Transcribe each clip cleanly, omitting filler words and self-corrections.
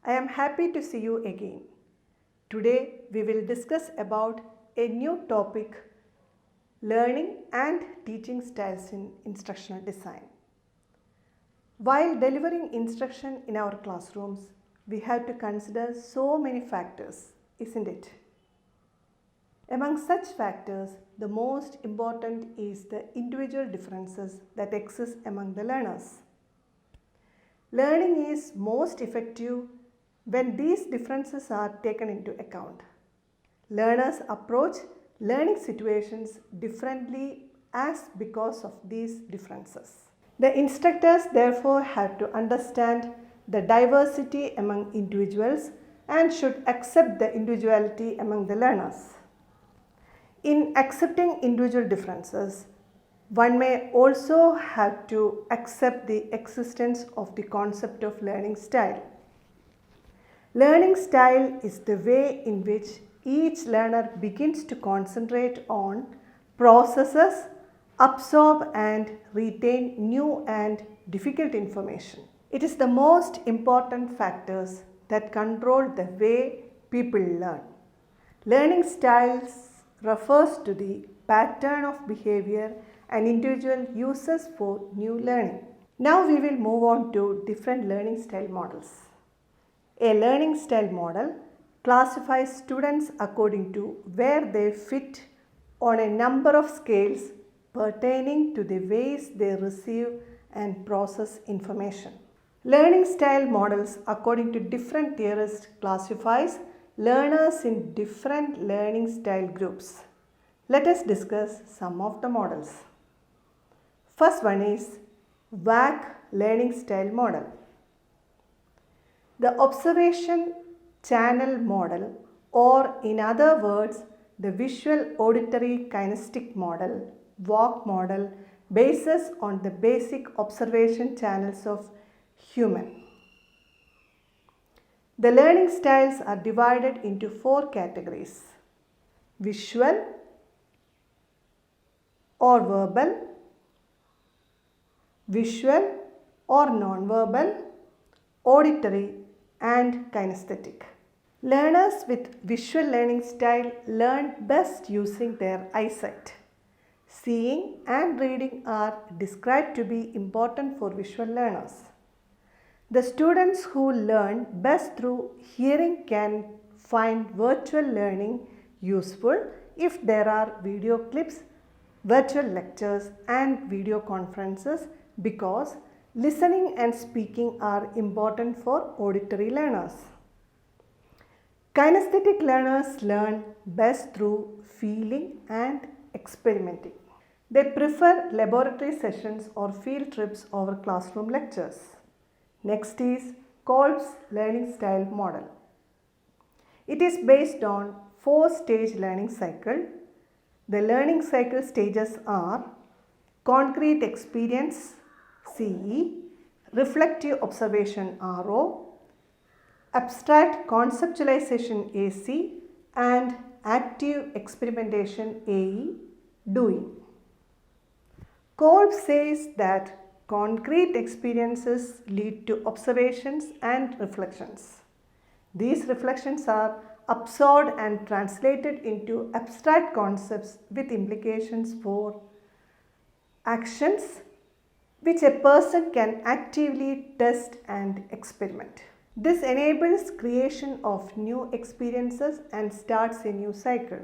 I am happy to see you again. Today we will discuss about a new topic, learning and teaching styles in instructional design. While delivering instruction in our classrooms, we have to consider so many factors, isn't it? Among such factors, the most important is the individual differences that exist among the learners. Learning is most effective when these differences are taken into account. Learners approach learning situations differently as because of these differences. The instructors therefore have to understand the diversity among individuals and should accept the individuality among the learners. In accepting individual differences, one may also have to accept the existence of the concept of learning style. Learning style is the way in which each learner begins to concentrate on, processes, absorb and retain new and difficult information. It is the most important factors that control the way people learn. Learning styles refers to the pattern of behavior an individual uses for new learning. Now we will move on to different learning style models. A learning style model classifies students according to where they fit on a number of scales pertaining to the ways they receive and process information. Learning style models according to different theorists classifies learners in different learning style groups. Let us discuss some of the models. First one is WAC learning style model. The observation channel model, or in other words, the visual auditory kinesthetic model, WAC model, bases on the basic observation channels of human. The learning styles are divided into 4 categories: visual or verbal, visual or non-verbal, auditory and kinesthetic. Learners with visual learning style learn best using their eyesight. Seeing and reading are described to be important for visual learners. The students who learn best through hearing can find virtual learning useful if there are video clips, virtual lectures and video conferences, because listening and speaking are important for auditory learners. Kinesthetic learners learn best through feeling and experimenting. They prefer laboratory sessions or field trips over classroom lectures. Next is Kolb's learning style model. It is based on 4-stage learning cycle. The learning cycle stages are concrete experience CE, reflective observation RO, abstract conceptualization AC and active experimentation AE, doing. Kolb says that concrete experiences lead to observations and reflections. These reflections are absorbed and translated into abstract concepts with implications for actions which a person can actively test and experiment. This enables creation of new experiences and starts a new cycle.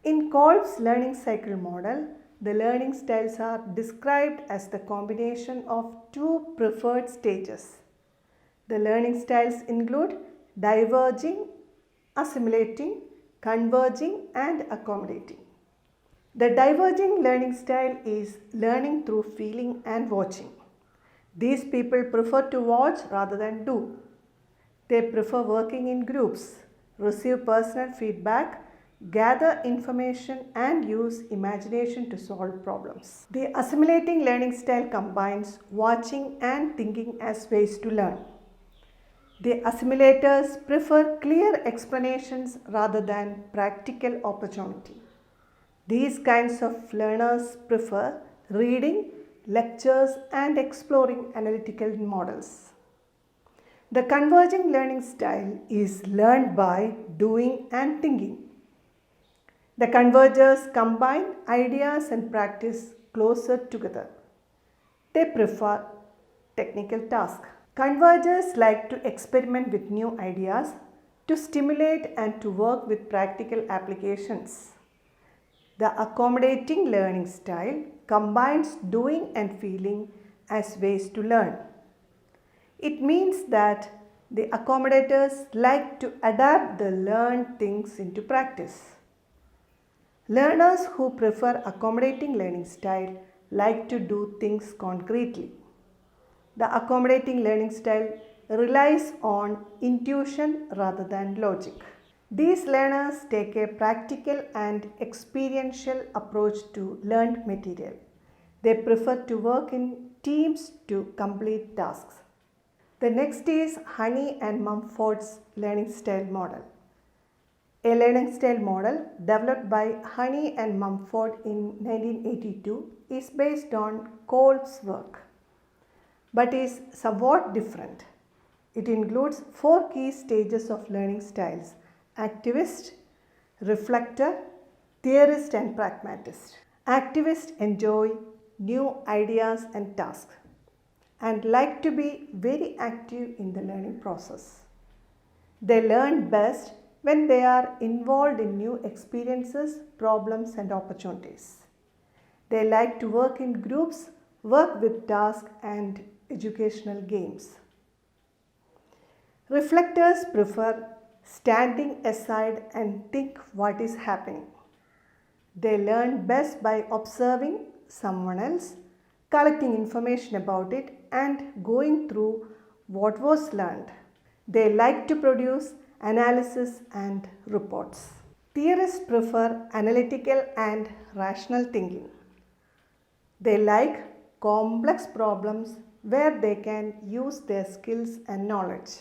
In Kolb's learning cycle model, the learning styles are described as the combination of 2 preferred stages. The learning styles include diverging, assimilating, converging and accommodating. The diverging learning style is learning through feeling and watching. These people prefer to watch rather than do. They prefer working in groups, receive personal feedback, gather information and use imagination to solve problems. The assimilating learning style combines watching and thinking as ways to learn. The assimilators prefer clear explanations rather than practical opportunity. These kinds of learners prefer reading, lectures and exploring analytical models. The converging learning style is learned by doing and thinking. The convergers combine ideas and practice closer together. They prefer technical tasks. Convergers like to experiment with new ideas, to stimulate and to work with practical applications. The accommodating learning style combines doing and feeling as ways to learn. It means that the accommodators like to adapt the learned things into practice. Learners who prefer accommodating learning style like to do things concretely. The accommodating learning style relies on intuition rather than logic. These learners take a practical and experiential approach to learned material. They prefer to work in teams to complete tasks. The next is Honey and Mumford's learning style model. A learning style model developed by Honey and Mumford in 1982 is based on Kolb's work, but is somewhat different. It includes 4 key stages of learning styles: activist, reflector, theorist and pragmatist. Activists enjoy new ideas and tasks and like to be very active in the learning process. They learn best when they are involved in new experiences, problems and opportunities. They like to work in groups, work with tasks and educational games. Reflectors prefer standing aside and think what is happening. They learn best by observing someone else, collecting information about it and going through what was learned. They like to produce analysis and reports. Theorists prefer analytical and rational thinking. They like complex problems where they can use their skills and knowledge.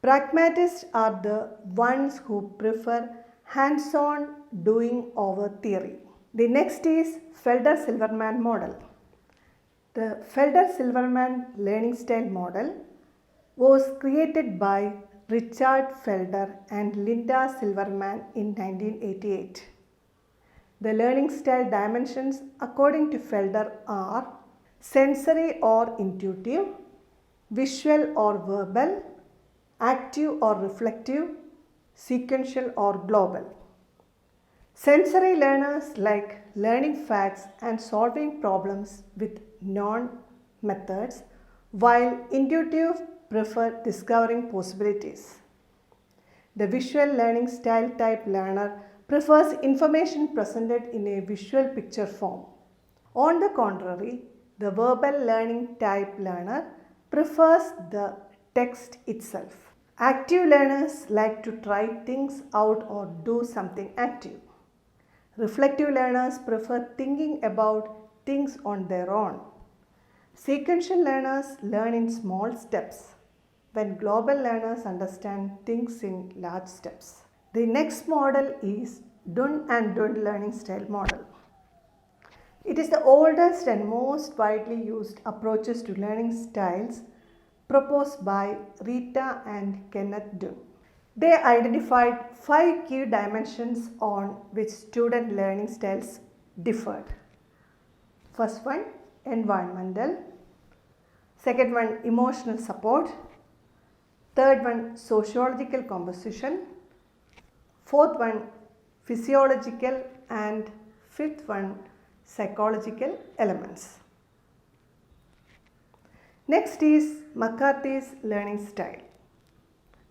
Pragmatists are the ones who prefer hands-on doing over theory. The next is Felder-Silverman model. The Felder-Silverman learning style model was created by Richard Felder and Linda Silverman in 1988. The learning style dimensions according to Felder are sensory or intuitive, visual or verbal, active or reflective, sequential or global. Sensory learners like learning facts and solving problems with known methods, while intuitive prefer discovering possibilities. The visual learning style type learner prefers information presented in a visual picture form. On the contrary, the verbal learning type learner prefers the text itself. Active learners like to try things out or do something active. Reflective learners prefer thinking about things on their own. Sequential learners learn in small steps, when global learners understand things in large steps. The next model is Dunn and Dunn learning style model. It is the oldest and most widely used approaches to learning styles proposed by Rita and Kenneth Dunn. They identified 5 key dimensions on which student learning styles differed. First one, environmental. Second one, emotional support. Third one, sociological composition. Fourth one, physiological, and fifth one, psychological elements. Next is McCarthy's learning style.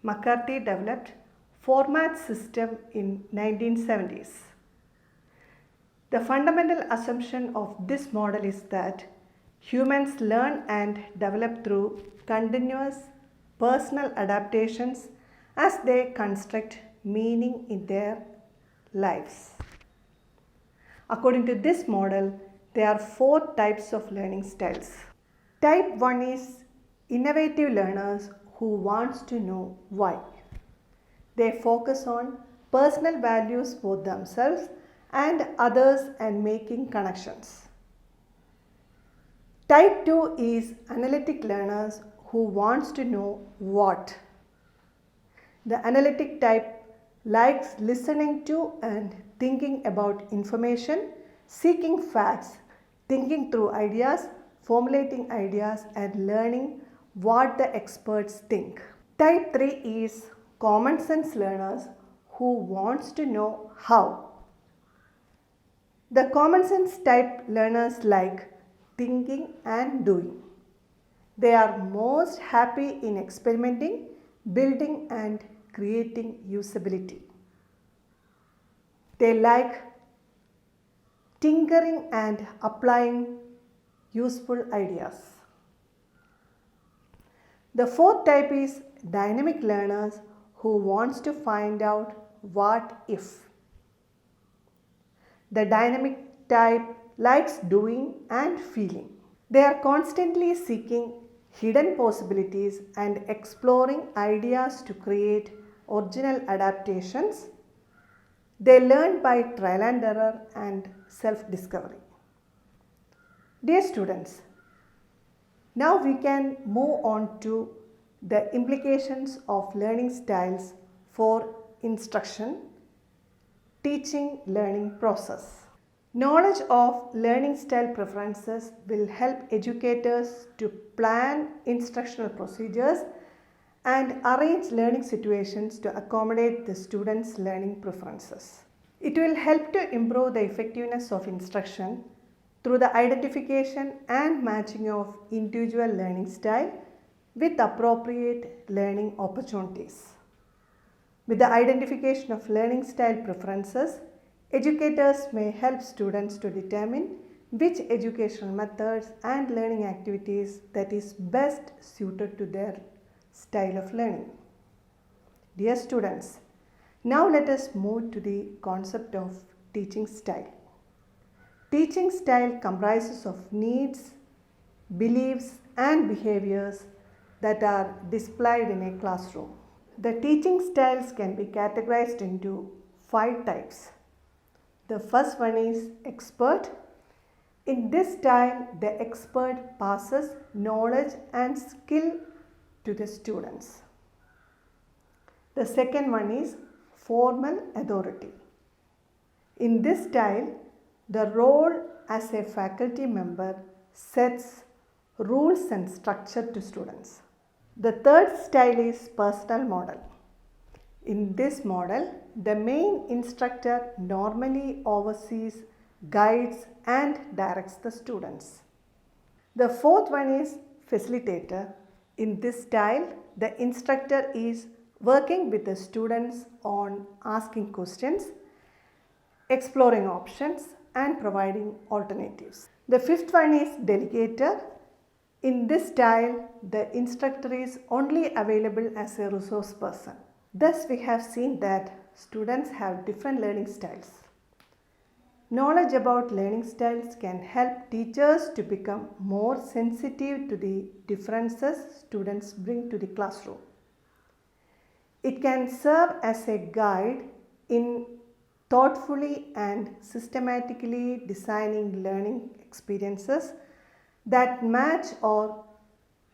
McCarthy developed format system in 1970s. The fundamental assumption of this model is that humans learn and develop through continuous personal adaptations as they construct meaning in their lives. According to this model, there are 4 types of learning styles. Type 1 is innovative learners who wants to know why. They focus on personal values for themselves and others and making connections. Type 2 is analytic learners who wants to know what. The analytic type likes listening to and thinking about information, seeking facts, thinking through ideas, formulating ideas and learning what the experts think. Type 3 is common sense learners who wants to know how. The common sense type learners like thinking and doing. They are most happy in experimenting, building and creating usability. They like tinkering and applying useful ideas. The fourth type is dynamic learners who wants to find out what if. The dynamic type likes doing and feeling. They are constantly seeking hidden possibilities and exploring ideas to create original adaptations. They learn by trial and error and self-discovery. Dear students, now we can move on to the implications of learning styles for instruction, teaching, learning process. Knowledge of learning style preferences will help educators to plan instructional procedures and arrange learning situations to accommodate the students' learning preferences. It will help to improve the effectiveness of instruction through the identification and matching of individual learning style with appropriate learning opportunities. With the identification of learning style preferences, educators may help students to determine which educational methods and learning activities that is best suited to their style of learning. Dear students, now let us move to the concept of teaching style. Teaching style comprises of needs, beliefs and behaviors that are displayed in a classroom. The teaching styles can be categorized into 5 types. The first one is expert. In this style, the expert passes knowledge and skill to the students. The second one is formal authority. In this style, the role as a faculty member sets rules and structure to students. The third style is personal model. In this model, the main instructor normally oversees, guides and directs the students. The fourth one is facilitator. In this style, the instructor is working with the students on asking questions, exploring options and providing alternatives. The fifth one is delegator. In this style, the instructor is only available as a resource person. Thus, we have seen that students have different learning styles. Knowledge about learning styles can help teachers to become more sensitive to the differences students bring to the classroom. It can serve as a guide in thoughtfully and systematically designing learning experiences that match or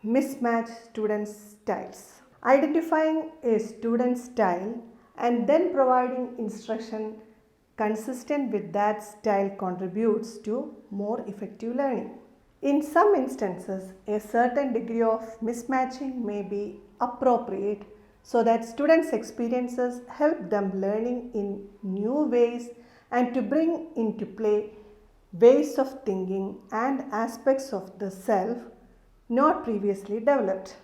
mismatch students' styles. Identifying a student's style and then providing instruction consistent with that style contributes to more effective learning. In some instances, a certain degree of mismatching may be appropriate so that students' experiences help them learning in new ways and to bring into play ways of thinking and aspects of the self not previously developed.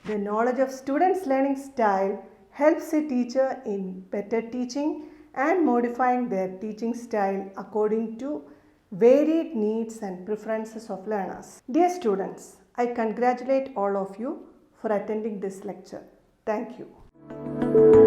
The knowledge of students' learning style helps a teacher in better teaching and modifying their teaching style according to varied needs and preferences of learners. Dear students, I congratulate all of you for attending this lecture. Thank you.